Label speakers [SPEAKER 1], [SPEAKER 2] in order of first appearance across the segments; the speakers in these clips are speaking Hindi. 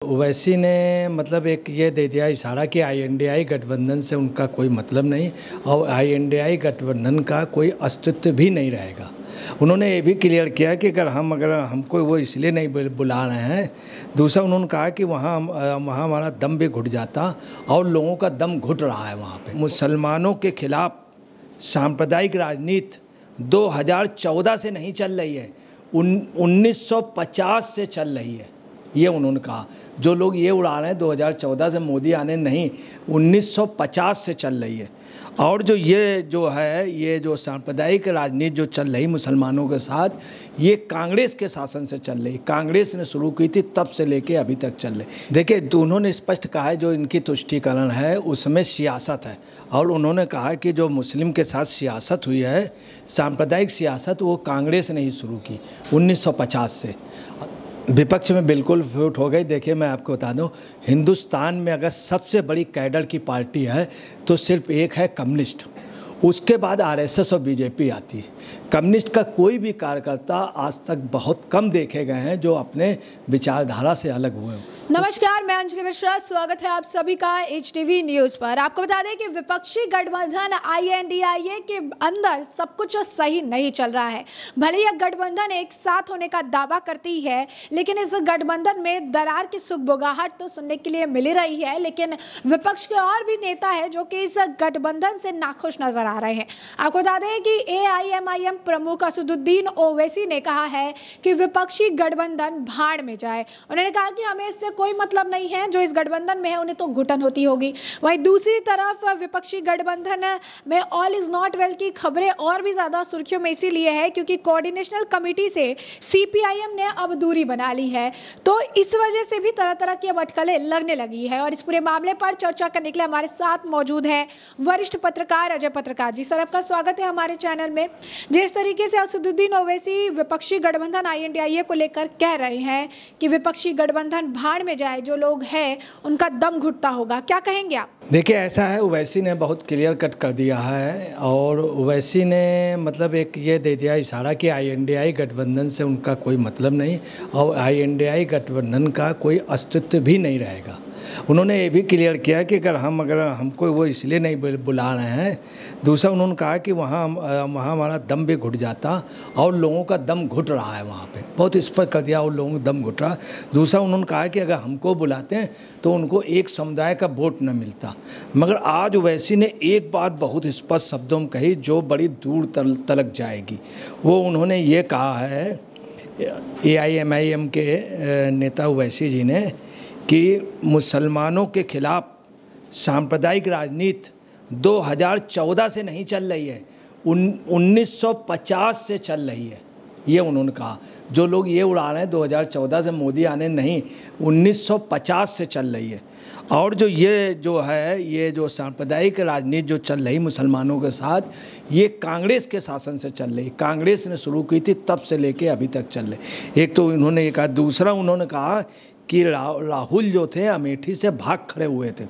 [SPEAKER 1] ओवैसी ने मतलब एक ये दे दिया इशारा कि आईएनडीआई गठबंधन से उनका कोई मतलब नहीं और आईएनडीआई गठबंधन का कोई अस्तित्व भी नहीं रहेगा। उन्होंने ये भी क्लियर किया कि अगर हमको वो इसलिए नहीं बुला रहे हैं। दूसरा उन्होंने कहा कि वहाँ हमारा दम भी घुट जाता और लोगों का दम घुट रहा है वहाँ पे। मुसलमानों के खिलाफ सांप्रदायिक राजनीति 2014 से नहीं चल रही है, 1950 से चल रही है। ये उन्होंने कहा। जो लोग ये उड़ा रहे हैं 2014 से मोदी आने नहीं, 1950 से चल रही है। और ये जो सांप्रदायिक राजनीति जो चल रही मुसलमानों के साथ, ये कांग्रेस के शासन से चल रही। कांग्रेस ने शुरू की थी, तब से लेके अभी तक चल रही। देखिए, उन्होंने स्पष्ट कहा है जो इनकी तुष्टीकरण है उसमें सियासत है। और उन्होंने कहा कि जो मुस्लिम के साथ सियासत हुई है, सांप्रदायिक सियासत, वो कांग्रेस ने ही शुरू की 1950 से। विपक्ष में बिल्कुल फूट हो गई। देखिए, मैं आपको बता दूं, हिंदुस्तान में अगर सबसे बड़ी कैडर की पार्टी है तो सिर्फ एक है कम्युनिस्ट, उसके बाद आरएसएस और बीजेपी आती है। कम्युनिस्ट का कोई भी कार्यकर्ता आज तक बहुत कम देखे गए हैं जो अपने विचारधारा से अलग हुए हों।
[SPEAKER 2] नमस्कार, मैं अंजलि मिश्रा, स्वागत है आप सभी का एचटीवी न्यूज पर। आपको बता दें कि विपक्षी गठबंधन आईएनडीआईए के अंदर सब कुछ सही नहीं चल रहा है। भले यह गठबंधन एक साथ होने का दावा करती है, लेकिन इस गठबंधन में दरार की सुगबुगाहट तो सुनने के लिए मिल रही है। लेकिन विपक्ष के और भी नेता है जो कि इस गठबंधन से नाखुश नजर आ रहे हैं। आपको बता दें कि एआईएमआईएम प्रमुख असदुद्दीन ओवैसी ने कहा है कि विपक्षी गठबंधन भाड़ में जाए। उन्होंने कहा कि हमें इससे कोई मतलब नहीं है, जो इस गठबंधन में है उन्हें तो घुटन होती होगी। वहीं दूसरी तरफ विपक्षी गठबंधन में ऑल इज नॉट वेल की खबरें और भी ज्यादा सुर्खियों में इसीलिए है क्योंकि कोऑर्डिनेशनल कमेटी से सीपीआईएम ने अब दूरी बना ली है। तो इस वजह से भी तरह तरह की अब अटकलें लगने लगी है। और इस पूरे मामले पर चर्चा करने के लिए हमारे साथ मौजूद है वरिष्ठ पत्रकार अजय पत्रकार जी। सर, आपका स्वागत है हमारे चैनल में। जिस तरीके से असदुद्दीन ओवैसी विपक्षी गठबंधन आईएनडीआईए को लेकर कह रहे हैं कि विपक्षी गठबंधन भाड़ में जाए, जो लोग हैं उनका दम घुटता होगा, क्या कहेंगे आप?
[SPEAKER 1] देखिए, ऐसा है, ओवैसी ने बहुत क्लियर कट कर दिया है। और ओवैसी ने मतलब एक ये दे दिया इशारा कि आईएनडीआई गठबंधन से उनका कोई मतलब नहीं और आईएनडीआई गठबंधन का कोई अस्तित्व भी नहीं रहेगा। उन्होंने ये भी क्लियर किया कि अगर हमको वो इसलिए नहीं बुला रहे हैं। दूसरा उन्होंने कहा कि वहाँ हमारा दम भी घुट जाता और लोगों का दम घुट रहा है वहाँ पे। बहुत स्पष्ट कर दिया, और लोगों का दम घुट रहा। दूसरा उन्होंने कहा कि अगर हमको बुलाते हैं तो उनको एक समुदाय का वोट न मिलता। मगर आज ओवैसी ने एक बात बहुत स्पष्ट शब्दों में कही जो बड़ी दूर तलक जाएगी। वो उन्होंने ये कहा है, एआईएमआईएम के नेता ओवैसी जी ने, कि मुसलमानों के खिलाफ सांप्रदायिक राजनीति 2014 से नहीं चल रही है, 1950 से चल रही है। ये उन्होंने कहा। जो लोग ये उड़ा रहे हैं 2014 से मोदी आने नहीं, 1950 से चल रही है। और ये जो सांप्रदायिक राजनीति जो चल रही मुसलमानों के साथ, ये कांग्रेस के शासन से चल रही। कांग्रेस ने शुरू की थी, तब से लेके अभी तक चल रही। एक तो उन्होंने ये कहा। दूसरा उन्होंने कहा कि राहुल जो थे अमेठी से भाग खड़े हुए थे,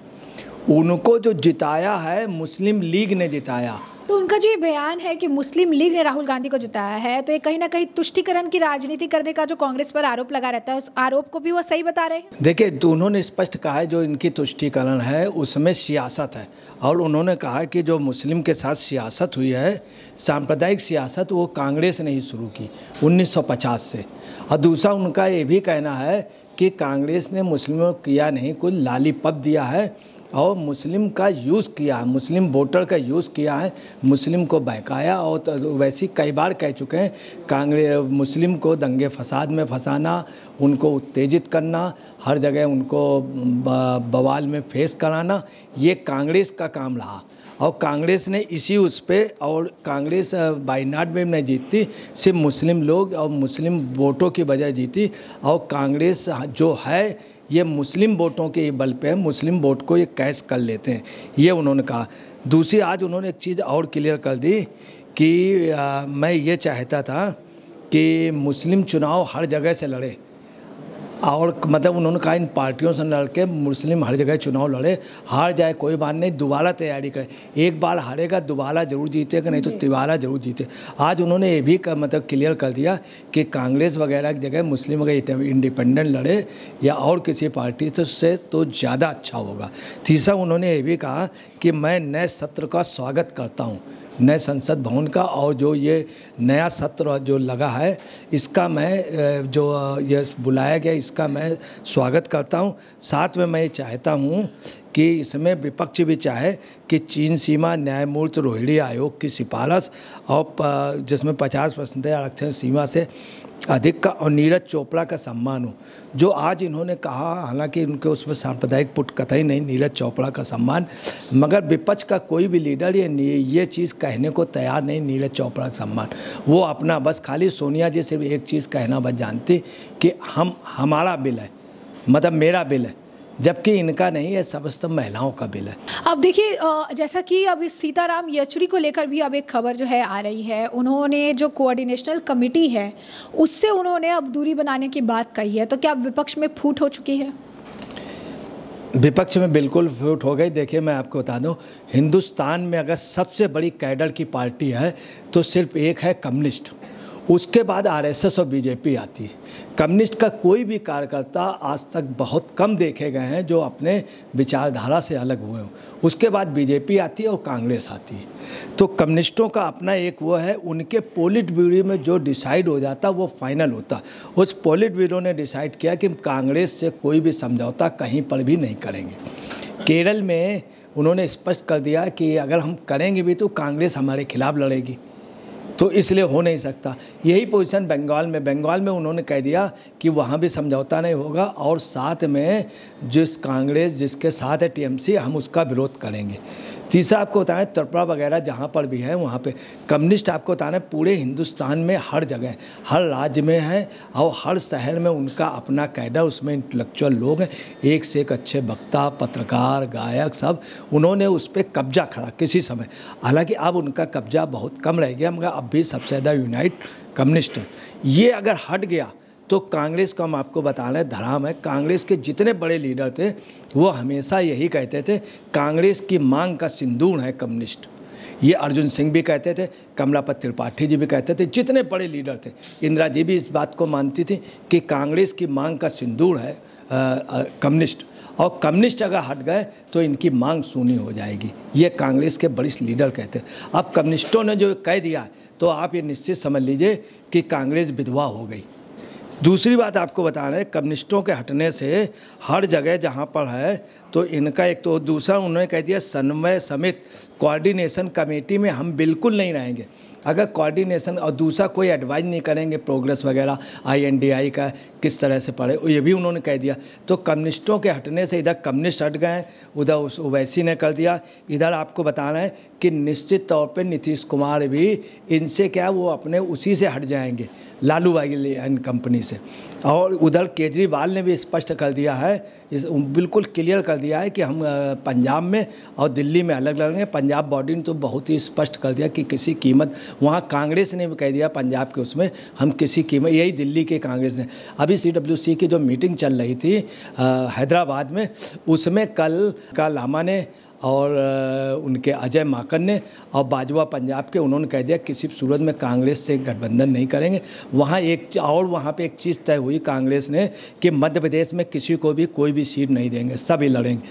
[SPEAKER 1] उनको जो जिताया है मुस्लिम लीग ने जिताया।
[SPEAKER 2] तो उनका जो ये बयान है कि मुस्लिम लीग ने राहुल गांधी को जिताया है, तो ये कहीं ना कहीं तुष्टीकरण की राजनीति करने का जो कांग्रेस पर आरोप लगा रहता है, उस आरोप को भी वो सही बता रहे हैं।
[SPEAKER 1] देखिए, उन्होंने स्पष्ट कहा है जो इनकी तुष्टीकरण है उसमें सियासत है। और उन्होंने कहा कि जो मुस्लिम के साथ सियासत हुई है, सांप्रदायिक सियासत, वो कांग्रेस ने ही शुरू की 1950 से। और दूसरा उनका ये भी कहना है कि कांग्रेस ने मुस्लिमों को किया नहीं, कुछ लालीपप दिया है और मुस्लिम का यूज़ किया है, मुस्लिम वोटर का यूज़ किया है, मुस्लिम को बहकाया। और तो वैसे कई बार कह चुके हैं, कांग्रेस मुस्लिम को दंगे फसाद में फंसाना, उनको उत्तेजित करना, हर जगह उनको बवाल में फेस कराना, ये कांग्रेस का काम रहा। और कांग्रेस ने इसी उस पे, और कांग्रेस वायनाड में नहीं जीतती, सिर्फ मुस्लिम लोग और मुस्लिम वोटों की वजह जीती। और कांग्रेस जो है ये मुस्लिम वोटों के बल पे है, मुस्लिम वोट को ये कैश कर लेते हैं, ये उन्होंने कहा। दूसरी आज उन्होंने एक चीज़ और क्लियर कर दी कि मैं ये चाहता था कि मुस्लिम चुनाव हर जगह से लड़े। और मतलब उन्होंने कहा इन पार्टियों से लड़ के मुस्लिम हर जगह चुनाव लड़े, हार जाए कोई बात नहीं, दोबारा तैयारी करे, एक बार हारेगा दोबारा जरूर जीतेगा, नहीं तो तिबारा जरूर जीते। आज उन्होंने ये भी मतलब क्लियर कर दिया कि कांग्रेस वगैरह की जगह मुस्लिम अगर इंडिपेंडेंट लड़े या और किसी पार्टी से तो ज़्यादा अच्छा होगा। तीसरा उन्होंने ये भी कहा कि मैं नए सत्र का स्वागत करता हूँ, नए संसद भवन का, और जो ये नया सत्र जो लगा है इसका मैं जो ये बुलाया गया इसका मैं स्वागत करता हूँ। साथ में मैं चाहता हूँ कि इसमें विपक्ष भी चाहे कि चीन सीमा न्यायमूर्ति रोहिणी आयोग की सिफारिश और जिसमें 50% आरक्षण सीमा से अधिक का और नीरज चोपड़ा का सम्मान हो, जो आज इन्होंने कहा, हालांकि उनके उसमें सांप्रदायिक पुट कतई नहीं, नीरज चोपड़ा का सम्मान, मगर विपक्ष का कोई भी लीडर ये चीज़ कहने को तैयार नहीं, नीरज चोपड़ा का सम्मान। वो अपना बस खाली सोनिया जी सिर्फ एक चीज़ कहना बस जानती कि हमारा बिल है, मतलब मेरा बिल है, जबकि इनका नहीं है, समस्त महिलाओं का बिल है।
[SPEAKER 2] अब देखिए जैसा कि अब इस सीताराम येचुरी को लेकर भी अब एक खबर जो है आ रही है, उन्होंने जो कोऑर्डिनेशनल कमेटी है उससे उन्होंने अब दूरी बनाने की बात कही है, तो क्या विपक्ष में फूट हो चुकी है?
[SPEAKER 1] विपक्ष में बिल्कुल फूट हो गई। देखिए मैं आपको बता दूं, हिंदुस्तान में अगर सबसे बड़ी कैडर की पार्टी है तो सिर्फ एक है कम्युनिस्ट, उसके बाद आरएसएस और बीजेपी आती है। कम्युनिस्ट का कोई भी कार्यकर्ता आज तक बहुत कम देखे गए हैं जो अपने विचारधारा से अलग हुए हों। उसके बाद बीजेपी आती है और कांग्रेस आती है। तो कम्युनिस्टों का अपना एक वो है, उनके पोलिट ब्यूरो में जो डिसाइड हो जाता वो फाइनल होता। उस पोलिट ब्यूरो ने डिसाइड किया कि कांग्रेस से कोई भी समझौता कहीं पर भी नहीं करेंगे। केरल में उन्होंने स्पष्ट कर दिया कि अगर हम करेंगे भी तो कांग्रेस हमारे खिलाफ लड़ेगी, तो इसलिए हो नहीं सकता। यही पोजीशन बंगाल में उन्होंने कह दिया कि वहाँ भी समझौता नहीं होगा, और साथ में जिस कांग्रेस जिसके साथ है टीएमसी, हम उसका विरोध करेंगे। तीसरा आपको बताएं, त्रिपुरा वगैरह जहाँ पर भी है वहाँ पे कम्युनिस्ट आपको बताना पूरे हिंदुस्तान में हर जगह हर राज्य में है, और हर शहर में उनका अपना कैडर, उसमें इंटेलेक्चुअल लोग हैं, एक से एक अच्छे वक्ता, पत्रकार, गायक, सब उन्होंने उस पर कब्जा करा किसी समय। हालांकि अब उनका कब्जा बहुत कम रह गया, मगर अब भी सबसे ज़्यादा यूनाइट कम्युनिस्ट है। ये अगर हट गया तो कांग्रेस का हम आपको बता रहे हैं धराम है। कांग्रेस के जितने बड़े लीडर थे वो हमेशा यही कहते थे, कांग्रेस की मांग का सिंदूर है कम्युनिस्ट। ये अर्जुन सिंह भी कहते थे, कमलापत त्रिपाठी जी भी कहते थे, जितने बड़े लीडर थे, इंदिरा जी भी इस बात को मानती थी कि कांग्रेस की मांग का सिंदूर है कम्युनिस्ट, और कम्युनिस्ट अगर हट गए तो इनकी मांग सूनी हो जाएगी। ये कांग्रेस के वरिष्ठ लीडर कहते हैं। अब कम्युनिस्टों ने जो कह दिया तो आप ये निश्चित समझ लीजिए कि कांग्रेस विधवा हो गई। दूसरी बात आपको बता रहे हैं, कम्युनिस्टों के हटने से हर जगह जहाँ पर है तो इनका एक तो, दूसरा उन्होंने कह दिया समन्वय समिति कोऑर्डिनेशन कमेटी में हम बिल्कुल नहीं रहेंगे। अगर कोऑर्डिनेशन, और दूसरा कोई एडवाइस नहीं करेंगे प्रोग्रेस वगैरह INDI का किस तरह से पढ़े, ये भी उन्होंने कह दिया। तो कम्युनिस्टों के हटने से इधर कम्युनिस्ट हट गए, उधर उस ओवैसी ने कर दिया। इधर आपको बता रहे हैं कि निश्चित तौर पे नीतीश कुमार भी इनसे क्या, वो अपने उसी से हट जाएंगे, लालू वाली एंड कंपनी से। और उधर केजरीवाल ने भी स्पष्ट कर दिया है, बिल्कुल क्लियर कर दिया है कि हम पंजाब में और दिल्ली में अलग लड़ेंगे। पंजाब बॉडी ने तो बहुत ही स्पष्ट कर दिया कि किसी कीमत, वहाँ कांग्रेस ने भी कह दिया पंजाब के उसमें हम किसी कीमत, यही दिल्ली के कांग्रेस ने। अभी CWC की जो मीटिंग चल रही थी हैदराबाद में, उसमें कल लामा ने और उनके अजय माकन ने और बाजवा पंजाब के, उन्होंने कह दिया किसी सूरत में कांग्रेस से गठबंधन नहीं करेंगे। वहाँ वहाँ पे एक चीज़ तय हुई कांग्रेस ने कि मध्य प्रदेश में किसी को भी कोई भी सीट नहीं देंगे, सभी लड़ेंगे।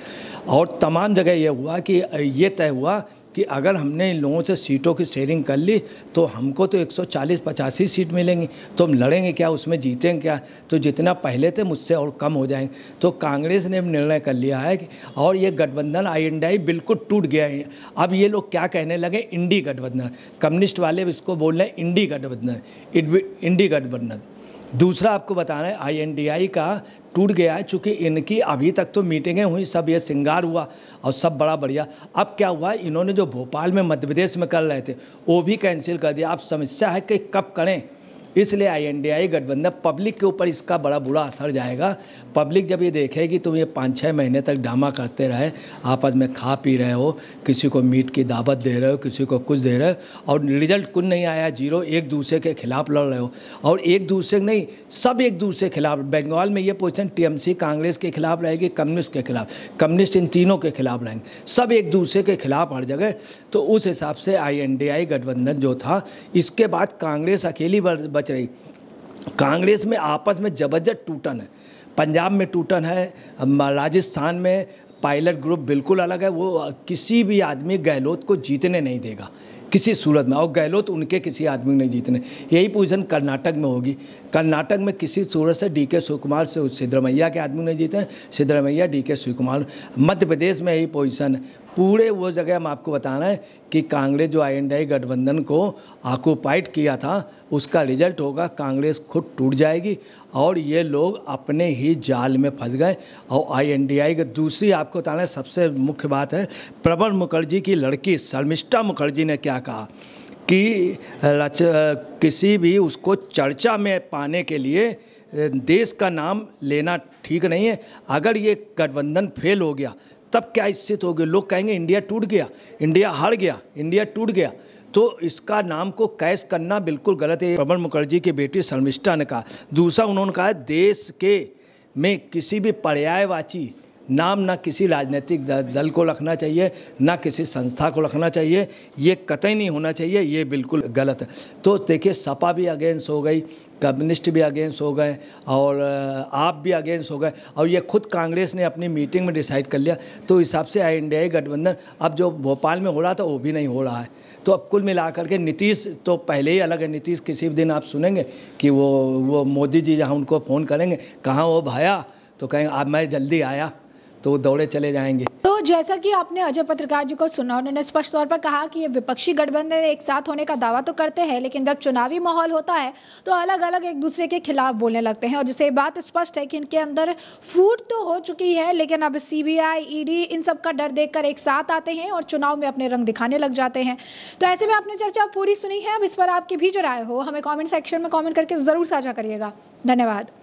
[SPEAKER 1] और तमाम जगह ये हुआ कि ये तय हुआ कि अगर हमने इन लोगों से सीटों की शेयरिंग कर ली तो हमको तो 140-85 सीट मिलेंगी, तो हम लड़ेंगे क्या, उसमें जीतेंगे क्या, तो जितना पहले थे मुझसे और कम हो जाएंगे। तो कांग्रेस ने निर्णय कर लिया है कि, और ये गठबंधन INDI बिल्कुल टूट गया है। अब ये लोग क्या कहने लगे, इंडी गठबंधन, कम्युनिस्ट वाले इसको बोल रहे हैं इंडी गठबंधन। दूसरा आपको बता रहे हैं INDI का टूट गया है, चूँकि इनकी अभी तक तो मीटिंगें हुई, सब ये श्रृंगार हुआ और सब बड़ा बढ़िया। अब क्या हुआ, इन्होंने जो भोपाल में मध्य प्रदेश में कर रहे थे वो भी कैंसिल कर दिया। अब समस्या है कि कब करें। इसलिए INDI गठबंधन पब्लिक के ऊपर इसका बड़ा बुरा असर जाएगा। पब्लिक जब ये देखेगी तुम ये 5-6 महीने तक ड्रामा करते रहे, आपस में खा पी रहे हो, किसी को मीट की दावत दे रहे हो, किसी को कुछ दे रहे हो और रिजल्ट कुछ नहीं आया, जीरो, एक दूसरे के खिलाफ लड़ रहे हो और एक दूसरे नहीं, सब एक दूसरे के खिलाफ। बंगाल में ये पोजीशन TMC कांग्रेस के खिलाफ रहेगी, कम्युनिस्ट के खिलाफ, कम्युनिस्ट इन तीनों के खिलाफ रहेंगे, सब एक दूसरे के खिलाफ हर जगह। तो उस हिसाब से INDI गठबंधन जो था, इसके बाद कांग्रेस अकेली बच रही। कांग्रेस में आपस में जबरदस्त टूटन है, पंजाब में टूटन है, राजस्थान में पायलट ग्रुप बिल्कुल अलग है। वो किसी भी आदमी गहलोत को जीतने नहीं देगा किसी सूरत में, और गहलोत उनके किसी आदमी को नहीं जीतने। यही पोजीशन कर्नाटक में होगी। कर्नाटक में किसी सूरत से DK शिवकुमार से सिद्धरमैया के आदमी नहीं जीते, सिद्धरमैया DK शिवकुमार। मध्य प्रदेश में यही पोजीशन है। पूरे वो जगह हम आपको बताना है कि कांग्रेस जो INDI गठबंधन को ऑक्यूपाइड किया था, उसका रिजल्ट होगा कांग्रेस खुद टूट जाएगी और ये लोग अपने ही जाल में फंस गए। और INDI की दूसरी आपको बताना है सबसे मुख्य बात है, प्रणब मुखर्जी की लड़की शर्मिष्ठा मुखर्जी ने क्या कहा कि किसी भी उसको चर्चा में पाने के लिए देश का नाम लेना ठीक नहीं है। अगर ये गठबंधन फेल हो गया तब क्या स्थिति होगी? लोग कहेंगे इंडिया टूट गया, इंडिया हार गया, इंडिया टूट गया। तो इसका नाम को कैश करना बिल्कुल गलत है। प्रणब मुखर्जी की बेटी शर्मिष्ठा ने कहा। दूसरा उन्होंने कहा देश के में किसी भी पर्यायवाची नाम ना किसी राजनीतिक दल को रखना चाहिए, ना किसी संस्था को रखना चाहिए, ये कतई नहीं होना चाहिए, ये बिल्कुल गलत है। तो देखिए सपा भी अगेंस्ट हो गई, कम्युनिस्ट भी अगेंस्ट हो गए और आप भी अगेंस्ट हो गए और ये खुद कांग्रेस ने अपनी मीटिंग में डिसाइड कर लिया। तो हिसाब से INDI गठबंधन अब जो भोपाल में हो रहा था वो भी नहीं हो रहा है। तो अब कुल मिलाकर के नीतीश तो पहले ही अलग है। नीतीश किसी भी दिन आप सुनेंगे कि वो मोदी जी जहाँ उनको फ़ोन करेंगे, कहाँ वो भाया, तो कहेंगे अब मैं जल्दी आया, तो वो दौड़े चले जाएंगे।
[SPEAKER 2] तो जैसा कि आपने अजय पत्रकार जी को सुना, उन्होंने स्पष्ट तौर पर कहा कि ये विपक्षी गठबंधन एक साथ होने का दावा तो करते हैं, लेकिन जब चुनावी माहौल होता है तो अलग अलग एक दूसरे के खिलाफ बोलने लगते हैं। और जिससे बात स्पष्ट है कि इनके अंदर फूट तो हो चुकी है, लेकिन अब CBI ED इन सब का डर देखकर एक साथ आते हैं और चुनाव में अपने रंग दिखाने लग जाते हैं। तो ऐसे में आपने चर्चा पूरी सुनी है। अब इस पर आपकी भी जो राय हो हमें कॉमेंट सेक्शन में कॉमेंट करके ज़रूर साझा करिएगा। धन्यवाद।